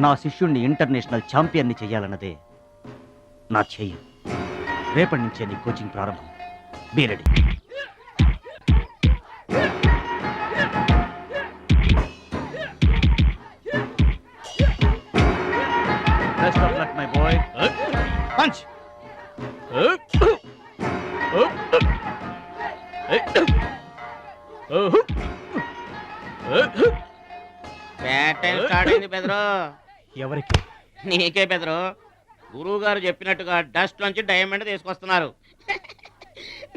Speaker 14: నా శిష్యుణ్ణి ఇంటర్నేషనల్ ఛాంపియన్ని చెయ్యాలన్నదే నా ధ్యేయం. రేపటి నుంచే నీ కోచింగ్ ప్రారంభం. Be ready. Best of luck my boy. Punch.
Speaker 10: Bad time start అయింది బెదరు.
Speaker 5: ఎవరికి?
Speaker 10: నీకే బెదరు. గురువు గారు చెప్పినట్టుగా డస్ట్ నుంచి డైమండ్ తీసుకొస్తున్నారు.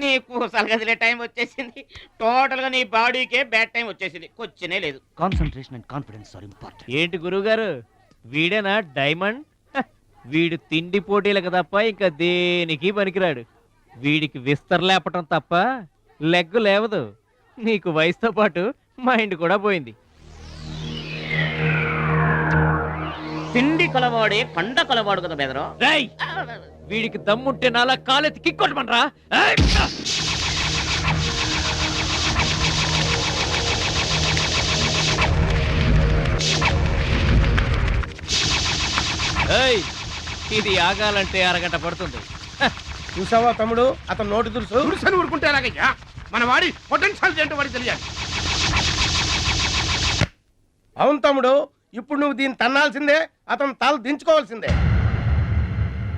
Speaker 10: నీ కూసలు కదిలే టైం వచ్చేసింది. టోటల్ గా నీ బాడీకే బ్యాడ్ టైం వచ్చేసింది. కొచ్చినే లేదు.
Speaker 14: Concentration and confidence are important.
Speaker 3: ఏంటి గురువుగారు, వీడేనా డైమండ్? వీడు తిండి పోటీలకు తప్ప ఇంకా దేనికి పనికిరాడు. వీడికి విస్తర లేపటం తప్ప లెగ్గు లేవదు. నీకు వయసుతో పాటు మైండ్ కూడా పోయింది.
Speaker 10: తిండి కలవాడే కండ కలవాడు కదా బెదరు.
Speaker 3: వీడికి దమ్ముంటే నాలా కాలెత్తి కిక్కొట్టమనరా? ఇది ఆగాలంటే అరగంట పడుతుంది.
Speaker 13: చూసావా తమ్ముడు, అతను నోటి దురుసని ఊరుకుంటే ఎలాగయ్యా? మన వాడి పొటెన్షియల్ ఏంటో వాడికి తెలియాలి. అవును తమ్ముడు, ఇప్పుడు నువ్వు దీన్ని తన్నాల్సిందే, అతను తల దించుకోవాల్సిందే.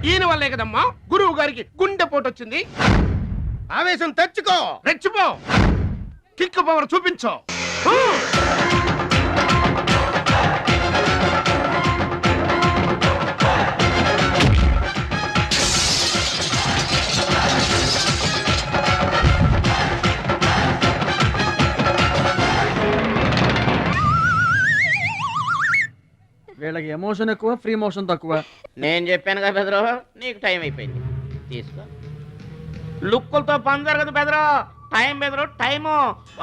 Speaker 13: ఈయన వల్లే కదమ్మా గురువు గారికి గుండెపోటు వచ్చింది. ఆవేశం తెచ్చుకో, రెచ్చిపో, కిక్ పవర్ చూపించో.
Speaker 4: వీళ్ళకి ఎమోషన్ ఎక్కువ, ఫ్రీ మోషన్ తక్కువ.
Speaker 10: నేను చెప్పాను కదా బెదరు, నీకు టైం అయిపోయింది. తీసుకో. లుక్కులతో పని జరగదు బెదరు. టైం బెదరు, టైము.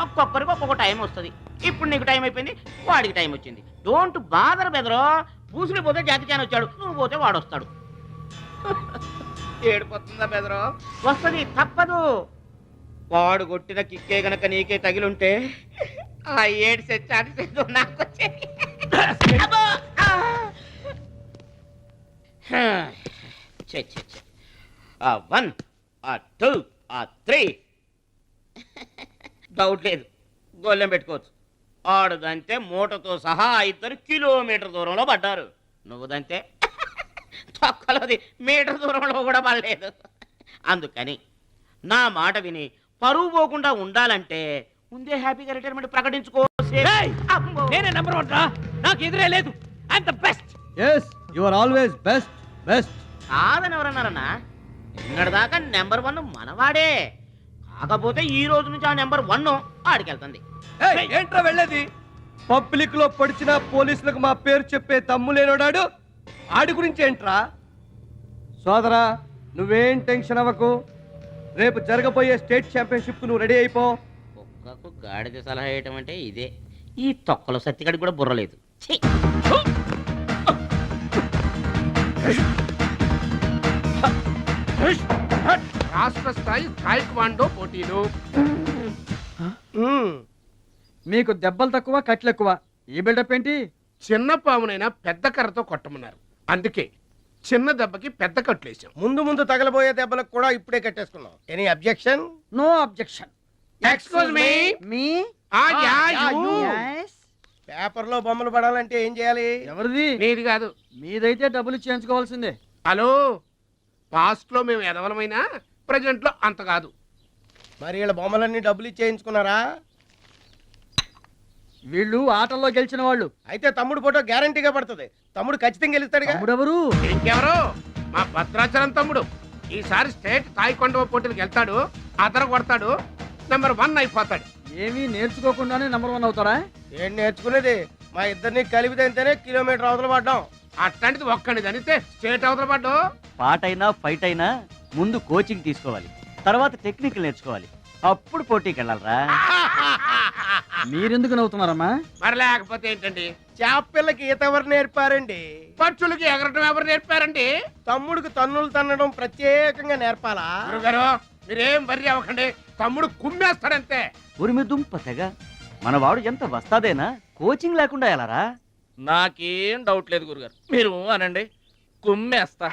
Speaker 10: ఒక్కొక్కరికి ఒక్కొక్క టైం వస్తుంది. ఇప్పుడు నీకు టైం అయిపోయింది, వాడికి టైం వచ్చింది. డోంట్ బాదర్ బెదరు. పూసులు పోతే జాతికాని వచ్చాడు, నువ్వు పోతే వాడు వస్తాడు. ఏడిపోతుందా బెదరు? వస్తుంది, తప్పదు. వాడు కొట్టిన కిక్కే గనక నీకే తగిలుంటే ఆ ఏడు సెట్ నాకు వచ్చేది. ఆ 1 ఆ 2 ఆ 3 డౌట్ లేదు, గోళ్ళెం పెట్టుకోవచ్చు. ఆడుదంతే మూటతో సహా 2 కిలోమీటర్ దూరంలో పడ్డారు. నువ్వుదంతే తొక్కలోది మీటర్ దూరంలో కూడా పడలేదు. అందుకని నా మాట విని పరువు పోకుండా ఉండాలంటే ముందే హ్యాపీగా రిటైర్మెంట్ ప్రకటించుకో.
Speaker 3: నేనే నెంబర్ 1 రా, నాకు ఎదురే లేదు. I am the best.
Speaker 4: yes you are always best.
Speaker 10: కాదని ఎవరన్నారన్నా? నిన్నటిదాకా నెంబర్ 1 మనవాడే. కాకపోతే ఈ రోజు నుంచి ఆ నెంబర్ 1 ఆడికెళ్తుంది.
Speaker 6: ఏంట్రా వెళ్ళేది? పబ్లిక్ లో పడిచిన పోలీసులకు మా పేరు చెప్పే తమ్ములేనోడాడు ఆడి గురించి ఏంట్రా? సోదరా, నువ్వేం టెన్షన్ అవ్వకు. రేపు జరగబోయే స్టేట్ ఛాంపియన్షిప్ నువ్వు రెడీ అయిపో.
Speaker 10: కుక్కకు గాడిద సలహా వేయటం అంటే ఇదే. ఈ తొక్కలో సత్తిగడికి కూడా బుర్రలేదు.
Speaker 13: రాష్ట్ర స్థాయి టైక్వాండో పోటీలు.
Speaker 4: మీకు దెబ్బలు తక్కువ, కట్లు ఎక్కువ. ఈ బిల్డప్ ఏంటి?
Speaker 13: చిన్న పామునైనా పెద్ద కర్రతో కొట్టమన్నారు. అందుకే చిన్న దెబ్బకి పెద్ద కట్లేసాం.
Speaker 6: ముందు ముందు తగలబోయే దెబ్బలకు కూడా ఇప్పుడే కట్టేసుకున్నాం. Any objection?
Speaker 9: No objection.
Speaker 13: Excuse me.
Speaker 9: మీ
Speaker 6: పేపర్ లో బొమ్మలు పడాలంటే ఏం చేయాలి?
Speaker 9: ఎవరిది?
Speaker 13: నీది కాదు.
Speaker 9: మీదైతే డబ్బులు చేయించుకోవాల్సిందే.
Speaker 13: హలో, పాస్ట్ లో మేము ఎదవలమైనా ప్రజెంట్ లో అంత కాదు.
Speaker 6: మరి వీళ్ళ బొమ్మలన్నీ డబ్బులు ఇచ్చేయించుకున్నారా?
Speaker 9: వీళ్ళు ఆటల్లో గెలిచిన వాళ్ళు.
Speaker 6: అయితే తమ్ముడు ఫోటో గ్యారంటీగా పడుతుంది. తమ్ముడు ఖచ్చితంగా గెలుస్తాడుగా.
Speaker 9: ఎవరు?
Speaker 13: ఇంకెవరు? మా భద్రాచలం తమ్ముడు. ఈసారి స్టేట్ తాయికొండ పోటీలకు వెళ్తాడు, అదర కొడతాడు, నెంబర్ 1 అయిపోతాడు.
Speaker 9: ఏమీ నేర్చుకోకుండానే నెంబర్ 1 అవుతారా?
Speaker 6: ఏం నేర్చుకునేది? మా ఇద్దరిని కలిపితేనే కిలోమీటర్ అవతల పడ్డాం.
Speaker 13: అట్లాంటిది ఒక్కడిది అనితే స్టేట్ అవతల పడ్డు.
Speaker 14: పాట అయినా ఫైట్ అయినా ముందు కోచింగ్ తీసుకోవాలి, తర్వాత టెక్నిక్ నేర్చుకోవాలి, అప్పుడు పోటీకి వెళ్ళాలరా.
Speaker 9: మీరెందుకు నవ్వుతున్నారమ్మా?
Speaker 13: మరి లేకపోతే ఏంటండి?
Speaker 6: చేప పిల్లకి ఈత ఎవరు నేర్పారండి?
Speaker 13: పక్షులకి ఎగరటం ఎవరు నేర్పారండి?
Speaker 6: తమ్ముడికి తన్నులు తన్నడం ప్రత్యేకంగా నేర్పాలా?
Speaker 13: గురుగారు మీరేం వర్రీ అవ్వకండి, తమ్ముడు కుమ్మేస్తాడంతే.
Speaker 14: ఉరిమి దుంప తెగ మనవాడు ఎంత వస్తాదేనా, కోచింగ్ లేకుండా ఎలారా?
Speaker 7: నాకేం డౌట్ లేదు గురుగారు, మీరు అనండి, కుమ్మేస్తా.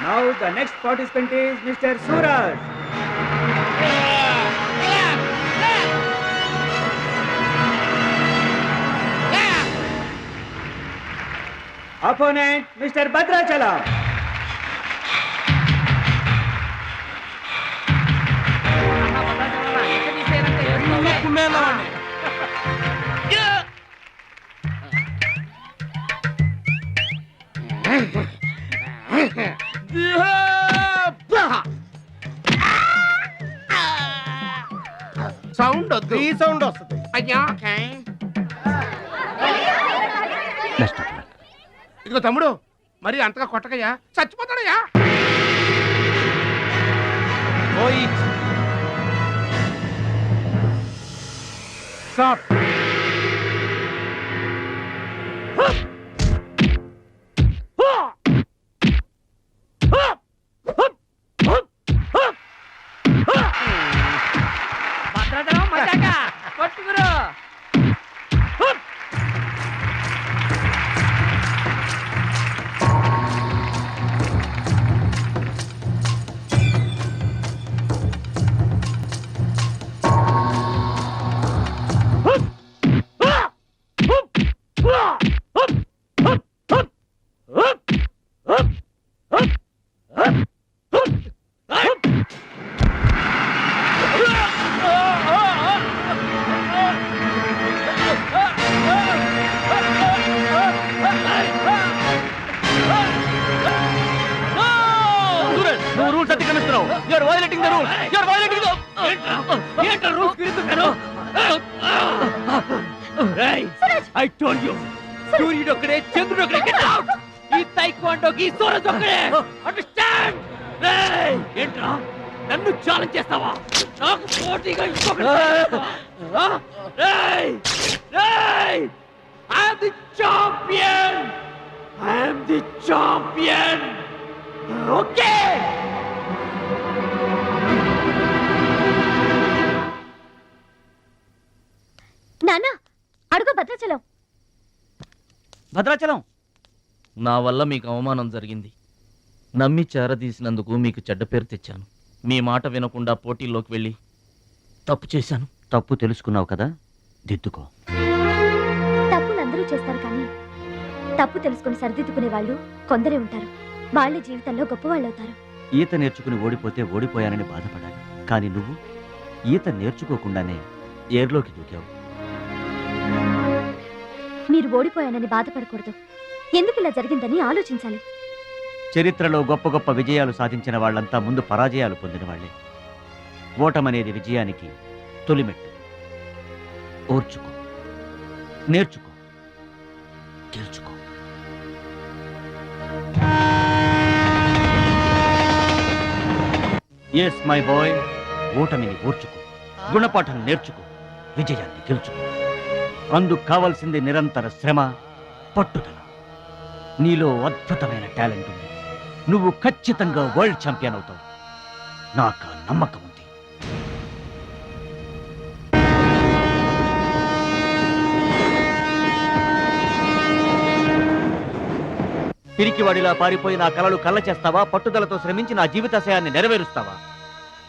Speaker 11: Now the next participant is Mr. Suraj. Opponent Mr. Bhadrachalam.
Speaker 13: Sound వద్దు,
Speaker 6: ఈ సౌండ్ వస్తుంది.
Speaker 13: అయ్యా ఇదిగో తమ్ముడు, మరి అంతగా కొట్టకయ్యా, చచ్చిపోతాడయ్యా.
Speaker 6: స్టాప్.
Speaker 14: నువ్వు రూల్స్ అతిక్రమిస్తున్నావు. You are violating the rule. You are violating the ఏంట్రా రూల్స్ కిరిస్తున్నావు? రేయ్, ఐ టోల్డ్ యు, సూర్యుడు ఒక్కడే, చంద్రుడు ఒక్కడే. Get out. ఈ తైక్వాండోకి సూరజ్ ఒక్కడే. అండర్స్టాండ్? రేయ్, ఏంట్రా నన్ను ఛాలెంజ్ చేస్తావా? నాకు పోటీగా ఇంకొకటి. రేయ్ రేయ్, I am the champion. I am the champion. Okay.
Speaker 2: నాన్న అడుగు భద్రాచలం.
Speaker 14: భద్రాచలం, నా వల్ల మీకు అవమానం జరిగింది. నమ్మి చేరదీసినందుకు మీకు చెడ్డ పేరు తెచ్చాను. మీ మాట వినకుండా పోటీల్లోకి వెళ్ళి తప్పు చేశాను.
Speaker 7: తప్పు తెలుసుకున్నావు కదా, దిద్దుకో.
Speaker 2: తప్పులు అందరూ చేస్తారు, కానీ తప్పు తెలుసుకుని సరిదిద్దుకునే వాళ్ళు కొందరే ఉంటారు. వాళ్ళ జీవితంలో గొప్పవాళ్ళు అవుతారు.
Speaker 7: ఈత నేర్చుకుని ఓడిపోతే ఓడిపోయానని బాధపడాలి, కానీ నువ్వు ఈత నేర్చుకోకుండానే ఏర్లోకి దూకావు.
Speaker 2: మీరు ఓడిపోయానని బాధపడకూడదు. ఎందుకు ఇలా జరిగిందని ఆలోచించాలి.
Speaker 7: చరిత్రలో గొప్ప గొప్ప విజయాలు సాధించిన వాళ్ళంతా ముందు పరాజయాలు పొందిన వాళ్ళే. ఓటమనేది విజయానికి తొలిమెట్టు. ఓర్చుకో, నేర్చుకో, గెలుచుకో. ఎస్ మై బాయ్, ఓటమిని ఓర్చుకో, గుణపాఠం నేర్చుకో, విజయాన్ని గెలుచుకో. అందుకు కావాల్సింది నిరంతర శ్రమ, పట్టుదల. నీలో అద్భుతమైన టాలెంట్ ఉంది. నువ్వు ఖచ్చితంగా వరల్డ్ ఛాంపియన్ అవుతావు. నాకు ఆ నమ్మకం ఉంది.
Speaker 14: పిరికివాడిలా పారిపోయి నా కలలు కళ్ళ చేస్తావా, పట్టుదలతో శ్రమించి నా జీవితాశయాన్ని నెరవేరుస్తావా?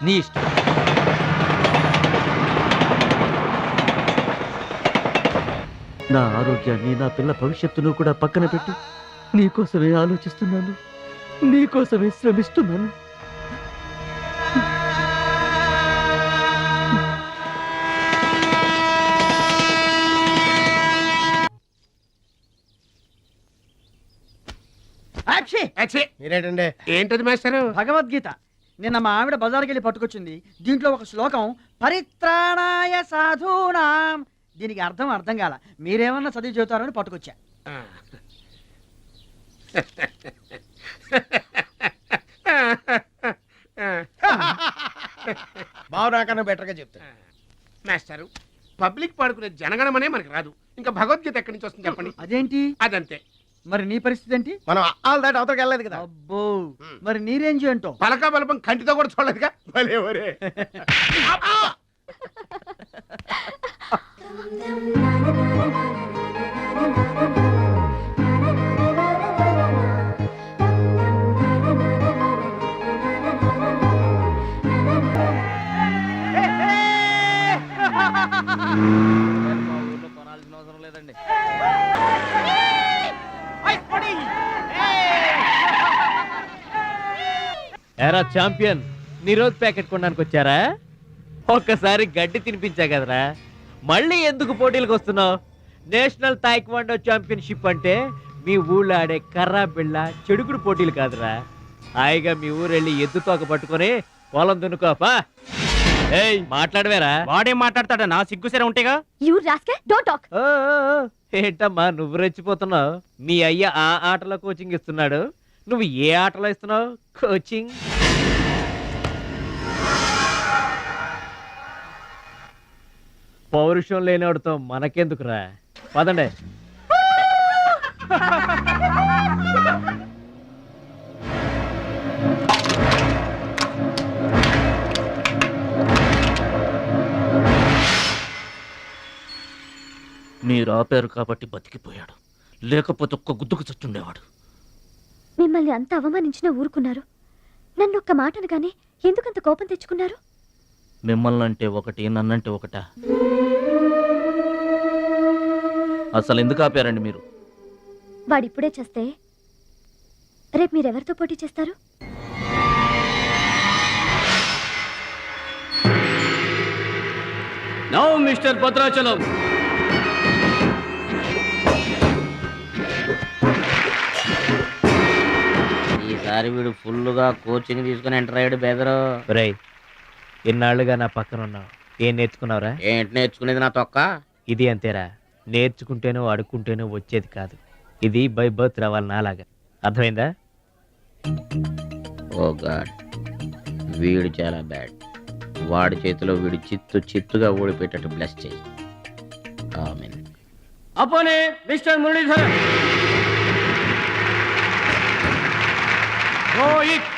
Speaker 14: నీ ఇష్టం. నా ఆరోగ్యాన్ని, నా పిల్ల భవిష్యత్తును కూడా పక్కన పెట్టి నీకోసమే ఆలోచిస్తున్నాను, నీకోసమే శ్రమిస్తున్నాను.
Speaker 13: మీరేంటండి? ఏంటది మాస్టారు?
Speaker 9: భగవద్గీత నిన్న మా ఆవిడ బజార్కి వెళ్ళి పట్టుకొచ్చింది. దీంట్లో ఒక శ్లోకం పరిత్రాణాయ సాధూనాం, దీనికి అర్థం కాల. మీరేమన్నా చదివి చెబుతారని పట్టుకొచ్చా.
Speaker 13: బావు నాకన్నా బెటర్గా చెప్తా. మాస్టారు, పబ్లిక్ పాడుకునే జనగణమనే మనకి రాదు, ఇంకా భగవద్గీత ఎక్కడి నుంచి వస్తుంది చెప్పండి.
Speaker 9: అదేంటి?
Speaker 13: అదంతే.
Speaker 9: మరి నీ పరిస్థితి ఏంటి?
Speaker 13: మనం ఆల్ దాటి అవతలకి వెళ్ళలేదు కదా.
Speaker 9: అబ్బో, మరి నీ రేంజ్ ఏంటో?
Speaker 13: పలక బలపం కంటితో కూడా చూడలేదుగా. భలే ఒరే.
Speaker 7: కొనాల్సిన అవసరం లేదండి.
Speaker 3: ఎరా ఛాంపియన్, నిరోధ్ ప్యాకెట్ కొనడానికి వచ్చారా? ఒక్కసారి గడ్డి తినిపించా కదరా, మళ్ళీ ఎందుకు పోటీలకు వస్తున్నావు? నేషనల్ తాయిక్వాండో ఛాంపియన్షిప్ అంటే మీ ఊళ్ళో ఆడే కర్రా బిళ్ళ చెడుగుడు పోటీలు కాదురా. హాయిగా మీ ఊరెళ్ళి ఎద్దు తోక పట్టుకొని పొలం దున్నుకోపా. ఏయ్, మాట్లాడవేరా?
Speaker 14: వాడేం మాట్లాడతాడా? నా సిగ్గుసరే ఉంటేగా.
Speaker 2: You rascal, don't talk.
Speaker 3: ఏంటమ్మా నువ్వు రెచ్చిపోతున్నావు? మీ అయ్య ఆ ఆటలో కోచింగ్ ఇస్తున్నాడు, నువ్వు ఏ ఆటలో ఇస్తున్నావు కోచింగ్? పౌరుషం లేనివాడితో మనకెందుకురా, పదండి.
Speaker 7: మీరు ఆపారు కాబట్టి బతికిపోయాడు, లేకపోతే ఒక్క గుద్దుకు చచ్చుండేవాడు.
Speaker 2: మిమ్మల్ని అంత అవమానించినా ఊరుకున్నారు. నన్ను ఒక్క మాట అనగానే ఎందుకంత కోపం తెచ్చుకున్నారు?
Speaker 7: మిమ్మల్ని అంటే ఒకటి, నన్నంటే ఒకటా? అసలు ఎందుకు ఆపారండి మీరు?
Speaker 2: వాడిప్పుడే చేస్తే రేపు మీరెవరితో పోటీ చేస్తారు?
Speaker 11: నౌ మిస్టర్ భద్రాచలం,
Speaker 10: ఈసారి వీడు ఫుల్గా కోచింగ్ తీసుకుని ఎంటర్ అయ్యాడు బెదరు.
Speaker 3: రేయ్, ఇన్నాళ్ళుగా నా పక్కన ఉన్నావు, ఏం నేర్చుకున్నావురా?
Speaker 10: ఏంటి నేర్చుకునేది నా తొక్క?
Speaker 3: ఇది అంతేరా, నేర్చుకుంటేనో అడుక్కుంటేనో వచ్చేది కాదు. ఇది బై బర్త్ రావాలి నాలాగా, అర్థమైందా?
Speaker 10: ఓ గాడ్, వీడు చాలా బ్యాడ్. వాడి చేతిలో వీడు చిత్తుగా ఓడిపోయేటట్టు బ్లెస్ చేయి. ఆమేన్.
Speaker 11: అపోనే mister Muralidhar. Rohit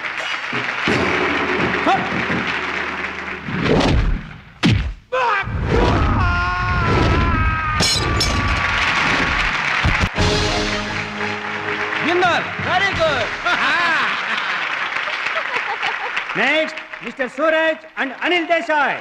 Speaker 9: very good.
Speaker 11: Next mister Suraj and Anil Desai.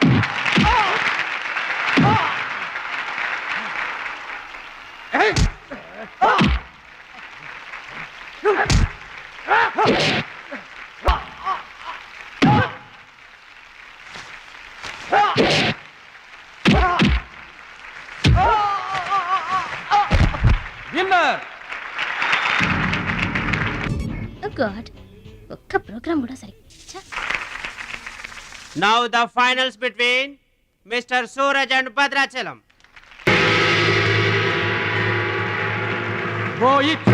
Speaker 9: Winner.
Speaker 2: God, ఒక్క ప్రోగ్రామ్ కూడా సరి.
Speaker 10: Now the finals between Mr. Suraj and Bhadrachalam.
Speaker 11: Rohit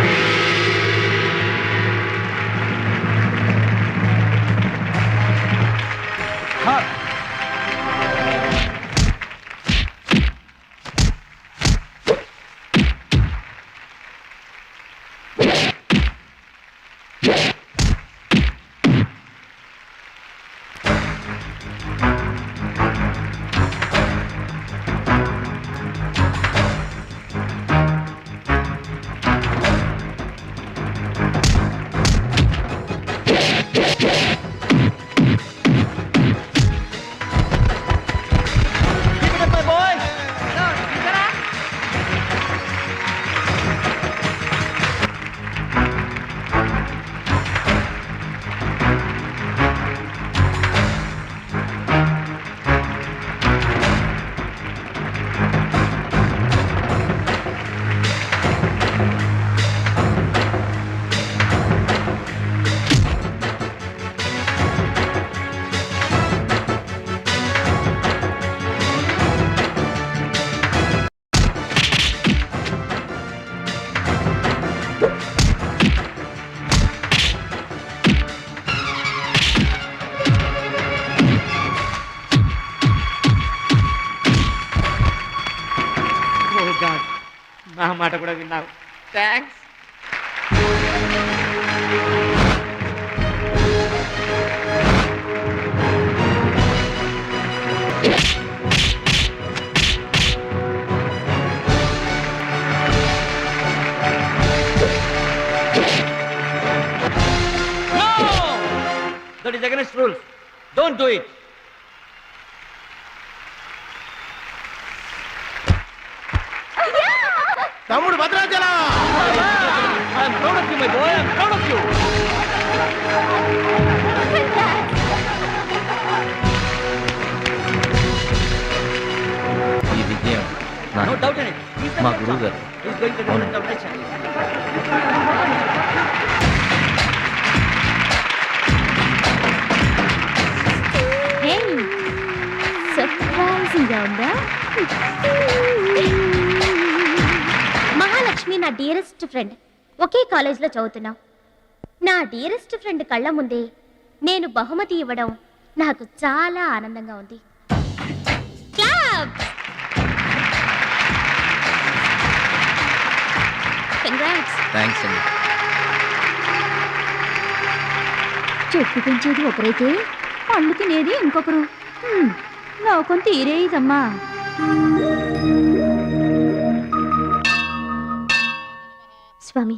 Speaker 10: నా మాట కూడా విన్నావు. Thanks.
Speaker 14: That is against rules. Don't do it.
Speaker 13: తమ్ముడు Bhadrachala
Speaker 14: I am proud of you, my boy. I am proud of you. ఈ విజయం
Speaker 7: No
Speaker 14: doubt in it.
Speaker 7: మా గురువు గారు.
Speaker 14: He's going to
Speaker 7: అవును.
Speaker 14: the direction.
Speaker 2: సర్ప్రైజింగ్ గా ఉందా? మహాలక్ష్మి నా డియరెస్ట్ ఫ్రెండ్. ఒకే కాలేజ్లో చదువుతున్నాం. నా డియరెస్ట్ ఫ్రెండ్ కళ్ళ ముందే నేను బహుమతి ఇవ్వడం నాకు చాలా ఆనందంగా ఉంది. కంగ్రాట్స్.
Speaker 7: థ్యాంక్స్ అండి.
Speaker 2: చెట్టు పెంచేది ఒకరైతే పళ్ళు తినేది ఇంకొకరు. లోకం తీరేదమ్మా. స్వామి,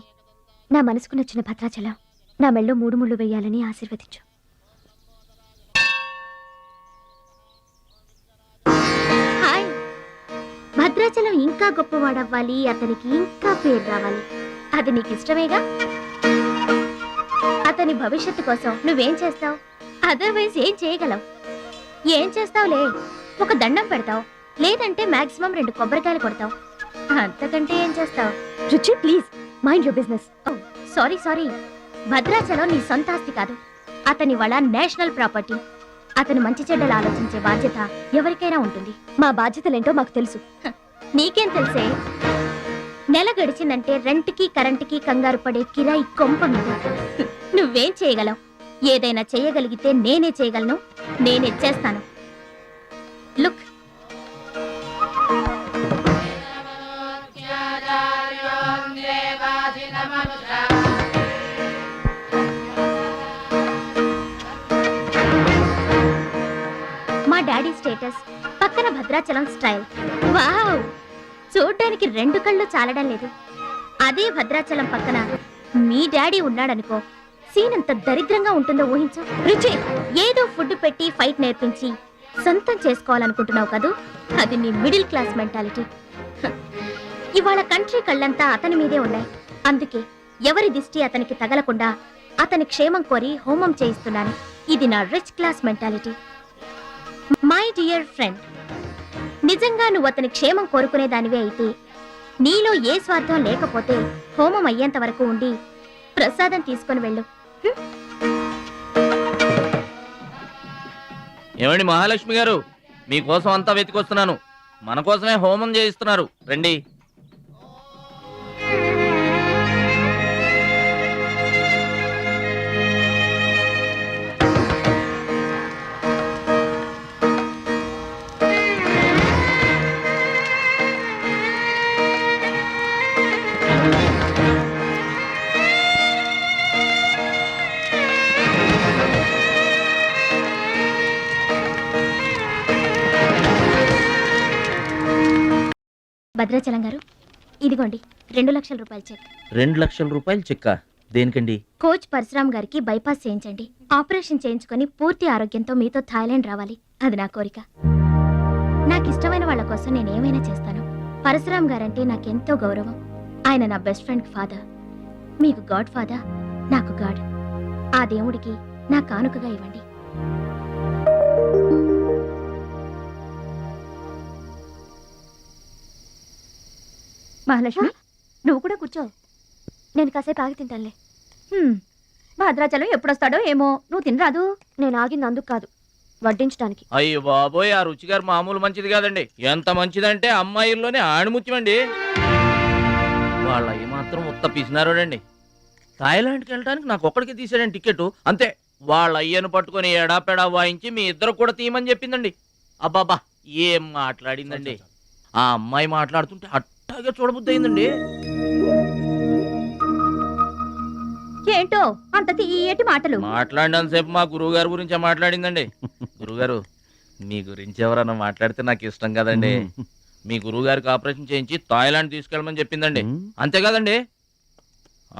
Speaker 2: నా మనసుకు నచ్చిన భద్రాచలం నా మెళ్ళో 3 ముళ్ళు వేయాలని ఆశీర్వదించు. హాయ్. భద్రాచలం ఇంకా గొప్పవాడవ్వాలి, అతనికి ఇంకా పేరు రావాలి. అది నీకు ఇష్టమేగా? అతని భవిష్యత్తు కోసం నువ్వేం చేస్తావు? అదర్వైజ్ ఏం చేయగలవు? ఏం చేస్తావులే, ఒక దండం పెడతావు, లేదంటే మాక్సిమం 2 కొబ్బరికాయలు కొడతావు. అంతకంటే ఏం చేస్తావు? రుచి, please mind your business. Sorry sorry, Bhadrachalam నీ సొంత ఆస్తి కాదు, అతని వాళ్ళ నేషనల్ ప్రాపర్టీ. అతను మంచి చెడ్డలు ఆలోచించే బాధ్యత ఎవరికైనా ఉంటుంది. మా బాధ్యతలేంటో మాకు తెలుసు. నీకేం తెలుసే? నెల గడిచిందంటే రెంట్కి కరెంటుకి కంగారు పడే కిరాయి కొంప మీద. నువ్వేం చేయగలవు? ఏదైనా చేయగలిగితే నేనే చేయగలను, నేనే చేస్తాను. లుక్, మా డాడీ స్టేటస్ పక్కన భద్రాచలం స్టైల్. వావ్, చూడ్డానికి 2 కళ్ళు చాలడం లేదు. అదే భద్రాచలం పక్కన మీ డాడీ ఉన్నాడనుకో, సీన్ ఎంత దరిద్రంగా ఉంటుందో ఊహించు. రుచి, ఏదో ఫుడ్ పెట్టి ఫైట్ నేర్పించి సొంతం చేసుకోవాలనుకుంటున్నావు కదూ, అది నీ మిడిల్ క్లాస్ మెంటాలిటీ. ఇవాళ కంట్రీ కళ్ళంతా అతని మీదే ఉన్నాయి. అందుకే ఎవరి దిష్టి అతనికి తగలకుండా అతని క్షేమం కోరి హోమం చేయిస్తున్నాను. ఇది నా rich class mentality. My dear friend, నిజంగా నువ్వు అతని క్షేమం కోరుకునే దానివే అయితే, నీలో ఏ స్వార్థం లేకపోతే హోమం అయ్యేంత వరకు ఉండి ప్రసాదం తీసుకొని వెళ్ళు.
Speaker 7: ఏమండి మహాలక్ష్మి గారు, మీకోసం అంతా వెతికొస్తున్నాను. మన కోసమే హోమం చేయిస్తున్నారు, రండి.
Speaker 2: భద్రాచలం గారు, ఇదిగోండి 2 లక్షల రూపాయల చెక్.
Speaker 7: 2 లక్షల రూపాయలు చెక్కా? దేనికండి?
Speaker 2: కోచ్ పరశురామ్ గారికి బైపాస్ చేయించండి. ఆపరేషన్ చేయించుకొని పూర్తి ఆరోగ్యంతో మీతో థాయిలాండ్ రావాలి. అది నా కోరిక. నాకు ఇష్టమైన వాళ్ళ కోసం నేను ఏమైనా చేస్తాను. పరశురామ్ గారంటే నాకెంతో గౌరవం. ఆయన నా బెస్ట్ ఫ్రెండ్ ఫాదర్. మీకు గాడ్ ఫాదర్, నాకు గాడ్. ఆ దేవుడికి నా కానుకగా ఇవ్వండి. మహాలక్ష్మి, నువ్వు కూడా కూర్చో. నేను కాసేపు ఆగి తింటానులే. భద్రాచలం ఎప్పుడొస్తాడో ఏమో, నువ్వు తినరాదు. నేను ఆగింది అందుకు కాదు, వడ్డించడానికి.
Speaker 7: అయ్యో బాబోయ్, ఆ రుచి గారు మామూలు మంచిది కాదండి. ఎంత మంచిదంటే అమ్మాయిల్లోనే ఆణిముత్యమండి. వాళ్ళ అయ్యి మాత్రం ఉత్త పిసినారోడండి. థాయిలాండ్కి వెళ్ళడానికి నాకు ఒక్కడికి తీసాడండి టికెట్, అంతే. వాళ్ళ అయ్యను పట్టుకొని ఎడాపెడా వాయించి మీ ఇద్దరు కూడా తీయమని చెప్పిందండి. అబ్బాబా, ఏం మాట్లాడిందండి. ఆ అమ్మాయి మాట్లాడుతుంటే అట్ట అట్టాగే చూడబుద్ధి అయిందండి.
Speaker 2: ఏంటో అంత తీయటి మాటలు.
Speaker 7: మాట్లాడినంతసేపు మా గురువు గారి గురించే మాట్లాడిందండి. గురుగారు, మీ గురించి ఎవరన్నా మాట్లాడితే నాకు ఇష్టం కదండి. మీ గురువు గారికి ఆపరేషన్ చేయించి థాయిలాండ్ తీసుకెళ్ళమని చెప్పిందండి. అంతేకాదండి,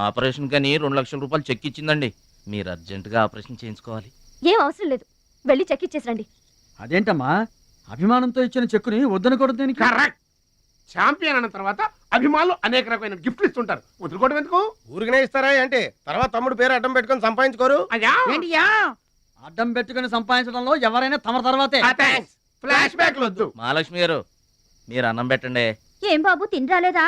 Speaker 7: ఆపరేషన్ కని 2 లక్షల రూపాయలు చెక్ ఇచ్చిందండి. మీరు అర్జెంటుగా ఆపరేషన్ చేయించుకోవాలి.
Speaker 2: ఏం అవసరం లేదు, వెళ్ళి చెక్ ఇచ్చేసరండి.
Speaker 9: అదేంటమ్మా అభిమానంతో ఇచ్చిన చెక్కుని వద్దనకూడదు.
Speaker 13: కరెక్ట్. ఛాంపియన్ అన్న తర్వాత అభిమానులు అనేక రకమైన గిఫ్ట్లు ఇస్తుంటారు. వదులుకోవడం ఎందుకు?
Speaker 6: ఊరికనే ఇస్తారా ఏంటి? తర్వాత తమ్ముడు పేరు అడ్డం పెట్టుకొని సంపాదించుకోరు.
Speaker 9: ఏంటియా అడ్డం పెట్టుకుని సంపాదించడంలో ఎవరైనా తమ తర్వాతే.
Speaker 13: ఫ్లాష్ బ్యాక్ వద్దు.
Speaker 7: మహాలక్ష్మి గారు, మీరు అన్నం పెట్టండి.
Speaker 2: ఏం బాబు తినరాలేదా?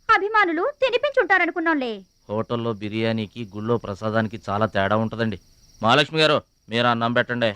Speaker 2: అభిమానులు తినిపించుంటారనుకున్నాంలే.
Speaker 7: హోటల్లో బిర్యానీకి గుళ్ళో ప్రసాదానికి చాలా తేడా ఉంటుందండి. మహాలక్ష్మి గారు, మీరు అన్నం పెట్టండి.